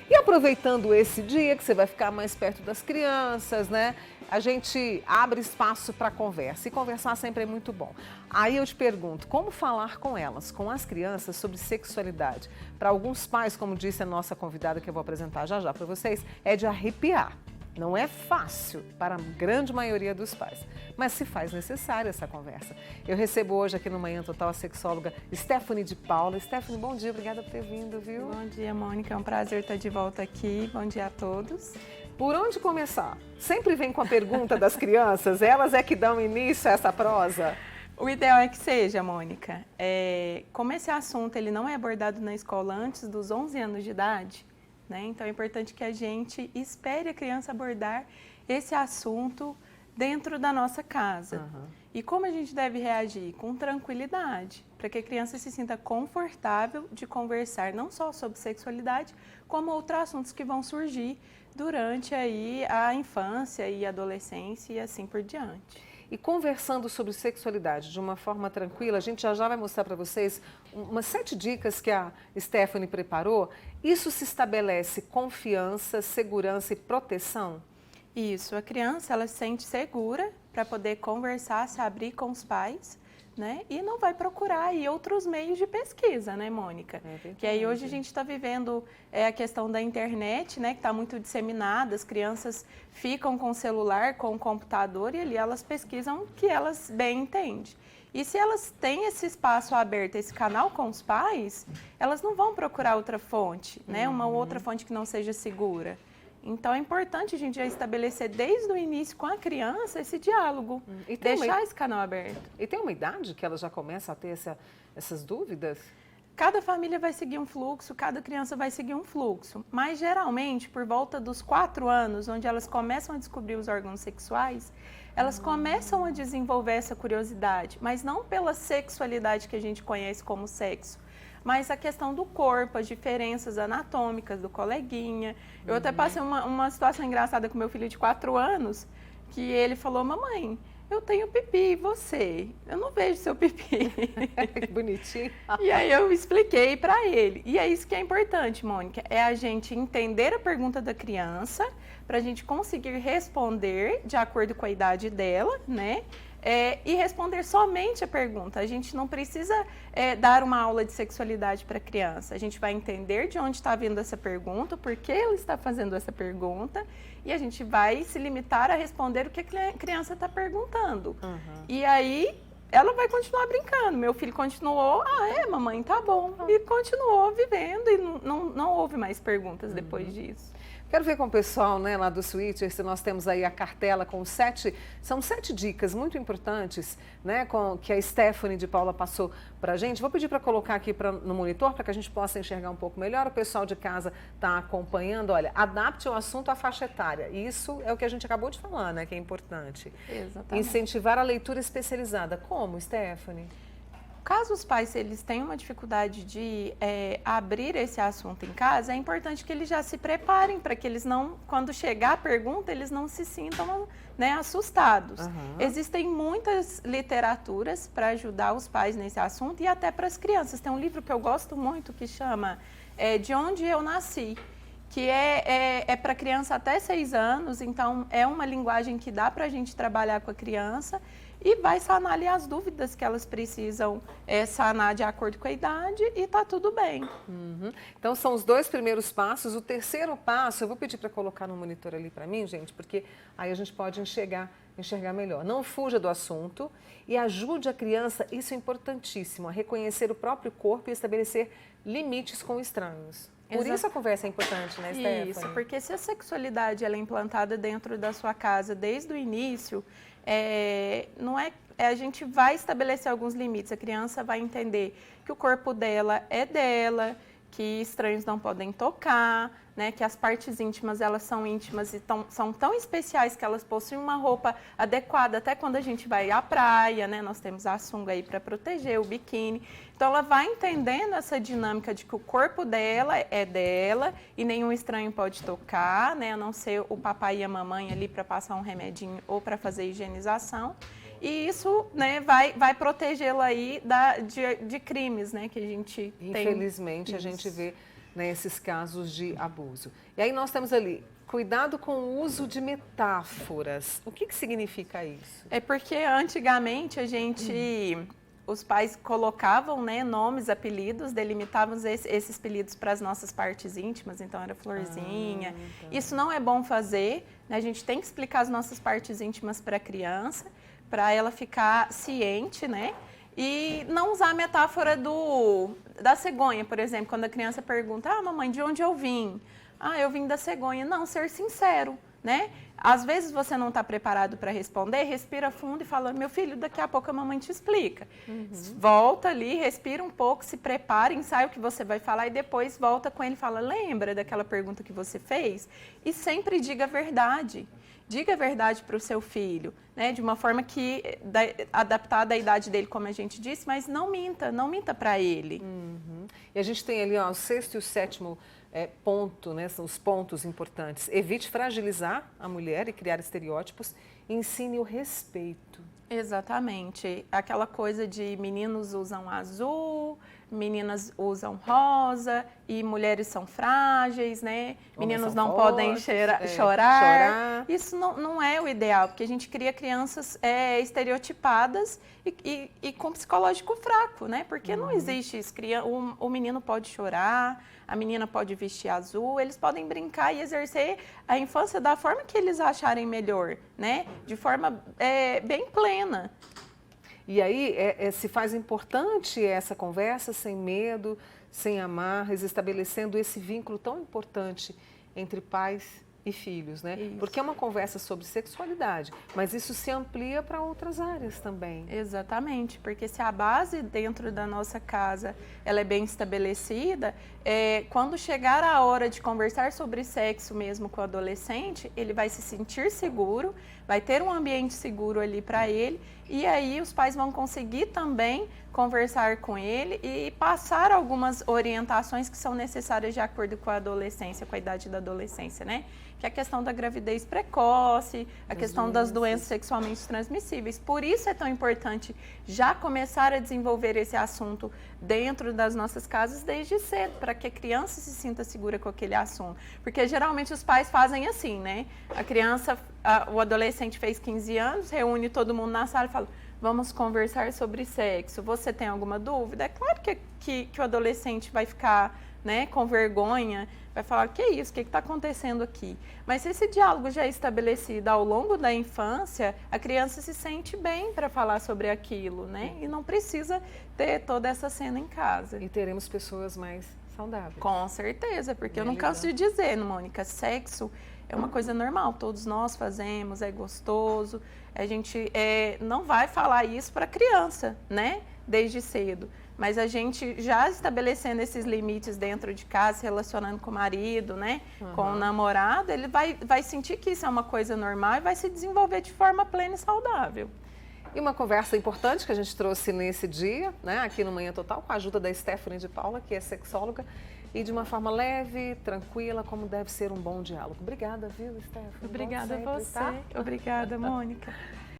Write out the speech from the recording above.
E aproveitando esse dia que você vai ficar mais perto das crianças, né? A gente abre espaço para conversa e conversar sempre é muito bom. Aí eu te pergunto, como falar com elas, com as crianças, sobre sexualidade? Para alguns pais, como disse a nossa convidada que eu vou apresentar já já para vocês, é de arrepiar. Não é fácil para a grande maioria dos pais, mas se faz necessária essa conversa. Eu recebo hoje aqui no Manhã Total a sexóloga Stephanie de Paula. Stephanie, bom dia, obrigada por ter vindo, viu? Bom dia, Mônica, é um prazer estar de volta aqui. Bom dia a todos. Por onde começar? Sempre vem com a pergunta das crianças, elas é que dão início a essa prosa? O ideal é que seja, Mônica. Como esse assunto ele não é abordado na escola antes dos 11 anos de idade, né? Então é importante que a gente espere a criança abordar esse assunto dentro da nossa casa. E como a gente deve reagir? Com tranquilidade, para que a criança se sinta confortável de conversar não só sobre sexualidade, como outros assuntos que vão surgir durante aí a infância e adolescência e assim por diante. E conversando sobre sexualidade de uma forma tranquila, a gente já vai mostrar para vocês umas 7 dicas que a Stephanie preparou. Isso se estabelece confiança, segurança e proteção? Isso, a criança ela se sente segura para poder conversar, se abrir com os pais, né? E não vai procurar aí outros meios de pesquisa, né, Mônica? Que aí hoje a gente está vivendo a questão da internet, né, que está muito disseminada, as crianças ficam com o celular, com o computador e ali elas pesquisam o que elas bem entendem. E se elas têm esse espaço aberto, esse canal com os pais, elas não vão procurar outra fonte, né? Uma outra fonte que não seja segura. Então é importante a gente já estabelecer desde o início com a criança esse diálogo, e deixar esse canal aberto. E tem uma idade que ela já começa a ter essas dúvidas? Cada família vai seguir um fluxo, cada criança vai seguir um fluxo, mas geralmente por volta dos 4 anos, onde elas começam a descobrir os órgãos sexuais, elas começam a desenvolver essa curiosidade, mas não pela sexualidade que a gente conhece como sexo, mas a questão do corpo, as diferenças anatômicas do coleguinha. Eu até passei uma situação engraçada com meu filho de 4 anos, que ele falou, mamãe, eu tenho pipi, e você? Eu não vejo seu pipi. Que bonitinho. E aí eu expliquei para ele. E é isso que é importante, Mônica, é a gente entender a pergunta da criança, para a gente conseguir responder de acordo com a idade dela, né? E responder somente a pergunta. A gente não precisa dar uma aula de sexualidade para a criança. A gente vai entender de onde está vindo essa pergunta, por que ela está fazendo essa pergunta, e a gente vai se limitar a responder o que a criança está perguntando. E aí ela vai continuar brincando. Meu filho continuou, mamãe, tá bom. E continuou vivendo e não houve mais perguntas depois disso. Quero ver com o pessoal, né, lá do Switcher, se nós temos aí a cartela com são 7 dicas muito importantes, né, que a Stephanie de Paula passou pra gente. Vou pedir para colocar aqui no monitor para que a gente possa enxergar um pouco melhor. O pessoal de casa está acompanhando. Olha, adapte o assunto à faixa etária. Isso é o que a gente acabou de falar, né, que é importante. Exatamente. Incentivar a leitura especializada. Como, Stephanie? Caso os pais eles tenham uma dificuldade de abrir esse assunto em casa, é importante que eles já se preparem para que eles não, quando chegar a pergunta, eles não se sintam, né, assustados. Existem muitas literaturas para ajudar os pais nesse assunto e até para as crianças. Tem um livro que eu gosto muito que chama De Onde Eu Nasci, que é para criança até 6 anos, então é uma linguagem que dá para a gente trabalhar com a criança e vai sanar ali as dúvidas que elas precisam sanar de acordo com a idade e tá tudo bem. Então são os 2 primeiros passos. O terceiro passo, eu vou pedir para colocar no monitor ali para mim, gente, porque aí a gente pode enxergar melhor. Não fuja do assunto e ajude a criança, isso é importantíssimo, a reconhecer o próprio corpo e estabelecer limites com estranhos. Por isso a conversa é importante, né, Stephanie? Isso, porque se a sexualidade ela é implantada dentro da sua casa desde o início, a gente vai estabelecer alguns limites. A criança vai entender que o corpo dela é dela, que estranhos não podem tocar, né, que as partes íntimas elas são íntimas e são tão especiais que elas possuem uma roupa adequada até quando a gente vai à praia, né, nós temos a sunga aí para proteger, o biquíni. Então ela vai entendendo essa dinâmica de que o corpo dela é dela e nenhum estranho pode tocar, né, a não ser o papai e a mamãe ali para passar um remedinho ou para fazer higienização. E isso, né, vai protegê-la aí de crimes, né, que a gente tem. Infelizmente, a gente vê né, esses casos de abuso. E aí nós temos ali, cuidado com o uso de metáforas. O que significa isso? É porque antigamente os pais colocavam, né, nomes, apelidos, delimitavam esses apelidos para as nossas partes íntimas, então era florzinha. Isso não é bom fazer, né? A gente tem que explicar as nossas partes íntimas para a criança, para ela ficar ciente, né? E não usar a metáfora da cegonha, por exemplo, quando a criança pergunta: ah, mamãe, de onde eu vim? Ah, eu vim da cegonha. Não, ser sincero, né? Às vezes você não está preparado para responder, respira fundo e fala: meu filho, daqui a pouco a mamãe te explica. Volta ali, respira um pouco, se prepara, ensaia o que você vai falar e depois volta com ele e fala: lembra daquela pergunta que você fez? E sempre diga a verdade. Diga a verdade para o seu filho, né? De uma forma adaptada à idade dele, como a gente disse, mas não minta para ele. E a gente tem ali, ó, o 6º e o 7º ponto, né? São os pontos importantes. Evite fragilizar a mulher e criar estereótipos. Ensine o respeito. Exatamente. Aquela coisa de meninos usam azul, meninas usam rosa e mulheres são frágeis, né? Meninos não podem chorar. Isso não é o ideal, porque a gente cria crianças estereotipadas e com psicológico fraco, né? Porque não existe isso. O menino pode chorar, a menina pode vestir azul, eles podem brincar e exercer a infância da forma que eles acharem melhor, né? De forma bem plena. E aí se faz importante essa conversa sem medo, sem amarras, estabelecendo esse vínculo tão importante entre pais e filhos, né? Isso. Porque é uma conversa sobre sexualidade, mas isso se amplia para outras áreas também. Exatamente, porque se a base dentro da nossa casa ela é bem estabelecida, quando chegar a hora de conversar sobre sexo mesmo com o adolescente, ele vai se sentir seguro, vai ter um ambiente seguro ali para ele, e aí os pais vão conseguir também conversar com ele e passar algumas orientações que são necessárias de acordo com a adolescência, com a idade da adolescência, né? Que é a questão da gravidez precoce, a questão das doenças sexualmente transmissíveis. Por isso é tão importante já começar a desenvolver esse assunto dentro das nossas casas desde cedo, para que a criança se sinta segura com aquele assunto. Porque geralmente os pais fazem assim, né? A criança, o adolescente fez 15 anos, reúne todo mundo na sala e fala: vamos conversar sobre sexo. Você tem alguma dúvida? É claro que o adolescente vai ficar, né, com vergonha, vai falar: que é isso, o que está acontecendo aqui? Mas se esse diálogo já é estabelecido ao longo da infância, a criança se sente bem para falar sobre aquilo, né? E não precisa ter toda essa cena em casa. E teremos pessoas mais saudáveis. Com certeza, porque eu não canso de dizer, Mônica, sexo é uma coisa normal, todos nós fazemos, é gostoso. A gente não vai falar isso para criança, né? Desde cedo. Mas a gente já estabelecendo esses limites dentro de casa, se relacionando com o marido, né? Com o namorado, ele vai sentir que isso é uma coisa normal e vai se desenvolver de forma plena e saudável. E uma conversa importante que a gente trouxe nesse dia, né, aqui no Manhã Total, com a ajuda da Stephanie de Paula, que é sexóloga, e de uma forma leve, tranquila, como deve ser um bom diálogo. Obrigada, viu, Stephanie? Obrigada a você. Tá? Obrigada, Mônica.